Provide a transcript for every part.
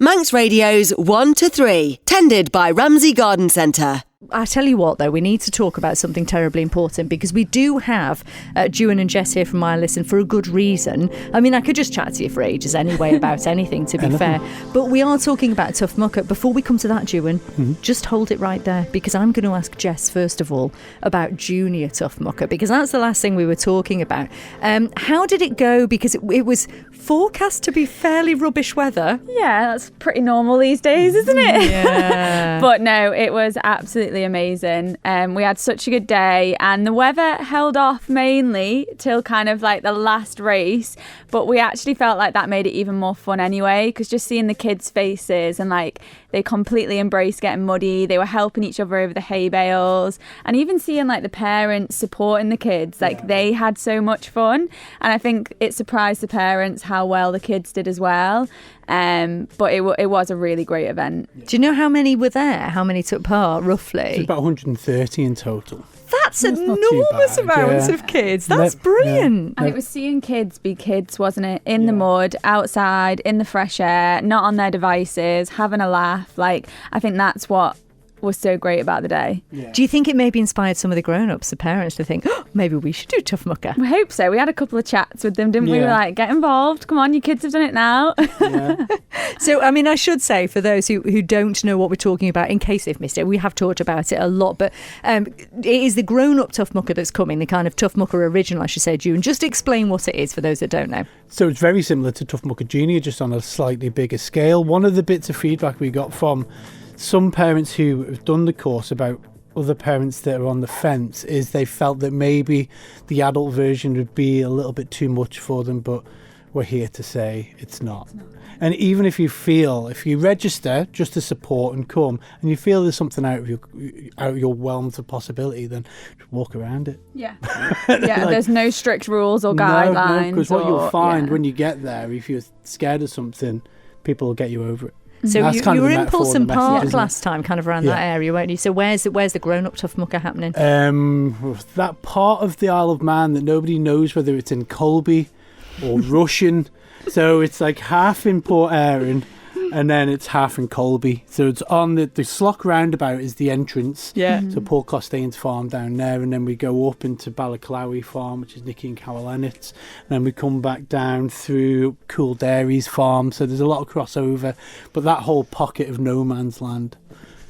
Manx Radio's 1 to 3, tended by Ramsey Garden Centre. I tell you what, though, we need to talk about something terribly important because we do have Juan and Jess here from I Listen for a good reason. I mean, I could just chat to you for ages anyway about anything, to be fair. But we are talking about Tough Mucka. Before we come to that, Juan, just hold it right there because I'm going to ask Jess, first of all, about Junior Tough Mucka because that's the last thing we were talking about. How did it go? Because it was forecast to be fairly rubbish weather. Yeah, that's pretty normal these days, isn't it? Yeah. But no, it was absolutely amazing. We had such a good day and the weather held off mainly till kind of like the last race, but we actually felt like that made it even more fun anyway, because just seeing the kids' faces and like they completely embraced getting muddy, they were helping each other over the hay bales, and even seeing like the parents supporting the kids, like they had so much fun, and I think it surprised the parents how well the kids did as well. But it was a really great event. Do you know how many were there? How many took part, roughly? It's about 130 in total. That's enormous amounts of kids. That's brilliant. And it was seeing kids be kids, wasn't it? In the mud, outside, in the fresh air, not on their devices, having a laugh. Like, I think that's what was so great about the day. Yeah. Do you think it maybe inspired some of the grown-ups, the parents, to think, oh, maybe we should do Tough Mucka? We hope so. We had a couple of chats with them, didn't we? We were like, get involved. Come on, your kids have done it now. Yeah. So, I mean, I should say, for those who don't know what we're talking about, in case they've missed it, we have talked about it a lot, but it is the grown-up Tough Mucka that's coming, the kind of Tough Mucka original, I should say, June. Just explain what it is for those that don't know. So it's very similar to Tough Mucka Junior, just on a slightly bigger scale. One of the bits of feedback we got from some parents who have done the course about other parents that are on the fence is they felt that maybe the adult version would be a little bit too much for them, but we're here to say it's not. And even if you register just to support and come, and you feel there's something out of your realms of possibility, then just walk around it. Yeah. Yeah, there's no strict rules or guidelines. No, because what you'll find when you get there, if you're scared of something, people will get you over it. So you were in Pulson Park last time, kind of around that Yeah. area, weren't you? So where's the grown-up Tough Mucka happening? That part of the Isle of Man that nobody knows whether it's in Colby or Russian. So it's like half in Port Erin and then it's half in Colby. So it's on the Slough roundabout is the entrance. Yeah. So Paul Costain's farm down there, and then we go up into Ballaclowie farm, which is Nicky and Carol Ennett's, and then we come back down through Cool Dairy's farm. So there's a lot of crossover, but that whole pocket of no man's land.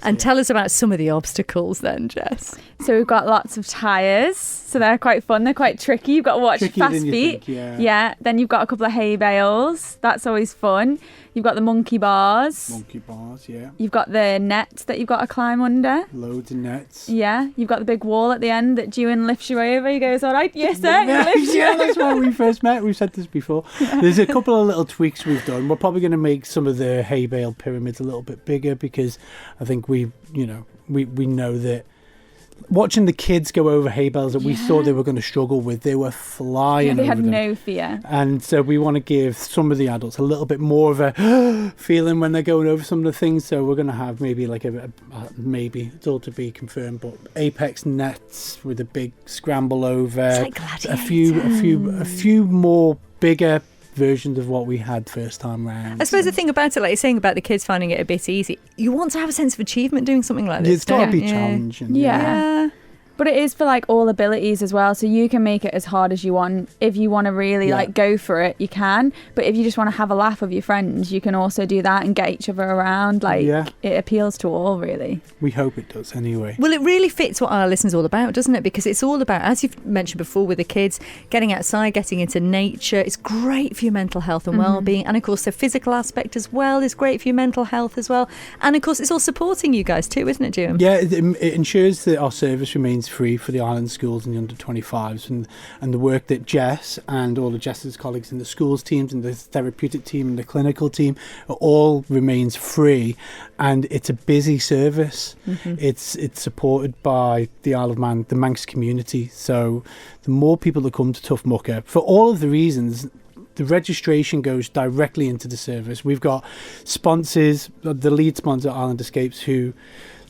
And tell us about some of the obstacles then, Jess. So we've got lots of tyres, so they're quite fun. They're quite tricky. You've got to watch Trickier fast than you feet. think, yeah. Then you've got a couple of hay bales. That's always fun. You've got the monkey bars. Monkey bars, yeah. You've got the nets that you've got to climb under. Loads of nets. Yeah. You've got the big wall at the end that Juan lifts you over. He goes, all right, yes, sir. Yeah, that's where we first met. We've said this before. There's a couple of little tweaks we've done. We're probably going to make some of the hay bale pyramids a little bit bigger because I think we know that watching the kids go over hay bales that we thought they were going to struggle with, they were flying They over had them. no fear. And so we want to give some of the adults a little bit more of a feeling when they're going over some of the things. So we're going to have maybe like maybe it's all to be confirmed, but apex nets with a big scramble over. It's like a few more bigger versions of what we had first time round. I suppose the thing about it, like you're saying about the kids finding it a bit easy, you want to have a sense of achievement doing something like this. It's got to be challenging. Yeah. But it is for like all abilities as well, so you can make it as hard as you want. If you want to really like go for it, you can. But if you just want to have a laugh with your friends, you can also do that and get each other around. Like it appeals to all, really. We hope it does anyway. Well, it really fits what Our Listen's all about, doesn't it? Because it's all about, as you've mentioned before with the kids, getting outside, getting into nature. It's great for your mental health and well-being. And of course, the physical aspect as well is great for your mental health as well. And of course, it's all supporting you guys too, isn't it, June? Yeah, it ensures that our service remains free for the island schools and the under 25s, and the work that Jess and all of Jess's colleagues in the schools teams and the therapeutic team and the clinical team all remains free, and it's a busy service. It's supported by the Isle of Man, the Manx community. So the more people that come to Tough Mucka, for all of the reasons, the registration goes directly into the service. We've got sponsors, the lead sponsor, Island Escapes, who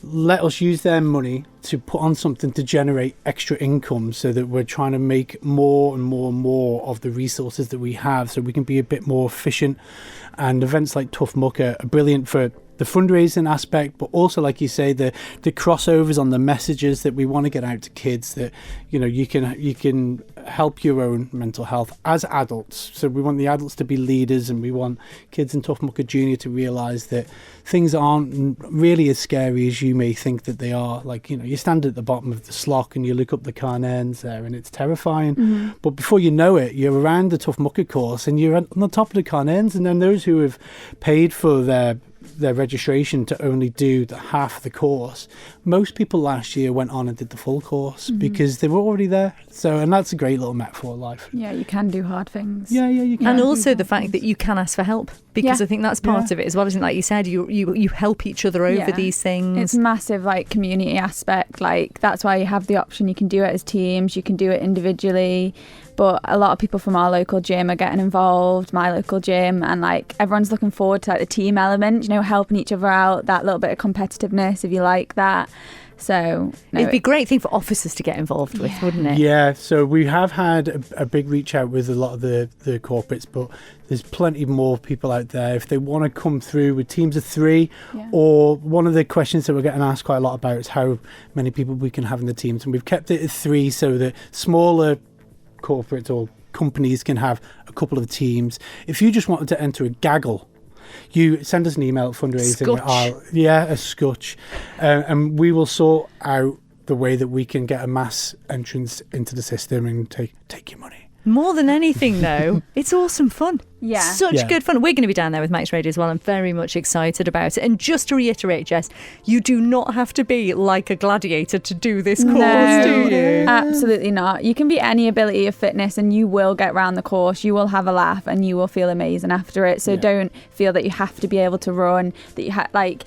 let us use their money to put on something to generate extra income, so that we're trying to make more and more and more of the resources that we have, so we can be a bit more efficient. And events like Tough Mucka are brilliant for the fundraising aspect, but also, like you say, the crossovers on the messages that we want to get out to kids, that you can help your own mental health as adults. So we want the adults to be leaders, and we want kids in Tough Mucka Junior to realise that things aren't really as scary as you may think that they are. Like, you stand at the bottom of the slough and you look up the Carnairns there, and it's terrifying. But before you know it, you're around the Tough Mucka course and you're on the top of the Carnairns. And then those who have paid for their registration to only do half of the course, most people last year went on and did the full course because they were already there. And that's a great little metaphor of life. Yeah, you can do hard things. Yeah, you can. And also the fact that you can ask for help, because I think that's part of it as well, isn't it? Like you said, you help each other over these things. It's massive, like, community aspect. Like, that's why you have the option. You can do it as teams, you can do it individually. But a lot of people from our local gym are getting involved, my local gym, and like everyone's looking forward to like the team element, helping each other out, that little bit of competitiveness, if you like that. So it'd be a great thing for officers to get involved with, wouldn't it? Yeah, so we have had a big reach out with a lot of the corporates, but there's plenty more people out there if they want to come through with teams of 3. Or one of the questions that we're getting asked quite a lot about is how many people we can have in the teams, and we've kept it at 3 so that smaller corporates or companies can have a couple of teams. If you just wanted to enter a gaggle, you send us an email at fundraising. A scutch. And we will sort out the way that we can get a mass entrance into the system and take your money. More than anything, though, it's awesome fun. Yeah. Such good fun. We're going to be down there with Manx Radio as well. I'm very much excited about it. And just to reiterate, Jess, you do not have to be like a gladiator to do this course, do you? Absolutely not. You can be any ability of fitness and you will get round the course. You will have a laugh and you will feel amazing after it. So don't feel that you have to be able to run, that you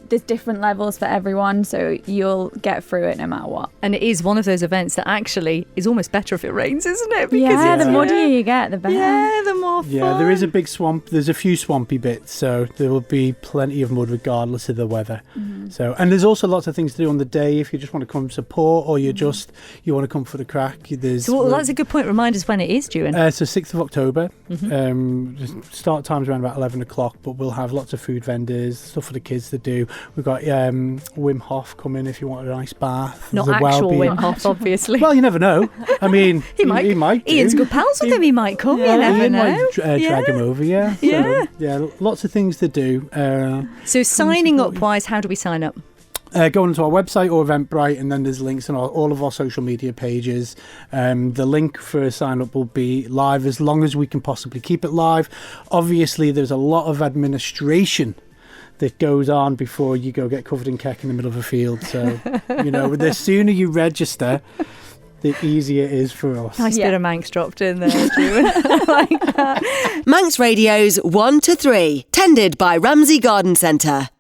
there's different levels for everyone, so you'll get through it no matter what. And it is one of those events that actually is almost better if it rains, isn't it? Because the muddier you get, the better. Yeah, the more fun. Yeah, there is a big swamp. There's a few swampy bits, so there will be plenty of mud regardless of the weather. So, and there's also lots of things to do on the day if you just want to come support, or you want to come for the crack. That's a good point. Remind us when it is, Ewan. So 6th of October. Start time's around about 11 o'clock, but we'll have lots of food vendors, stuff for the kids to do. We've got Wim Hof coming if you want an ice bath. Not actual Wim Hof, obviously. Well, you never know. I mean, he might do. Ian's good pals with him. He might come. You never know. Might drag him over. So, lots of things to do. So signing up wise, how do we sign up? Go onto our website or Eventbrite, and then there's links on all of our social media pages. The link for sign up will be live as long as we can possibly keep it live. Obviously, there's a lot of administration that goes on before you go get covered in keck in the middle of a field. So, the sooner you register, the easier it is for us. Nice bit of Manx dropped in there, Ewan. I like that. Manx Radio's 1 to 3, tended by Ramsey Garden Centre.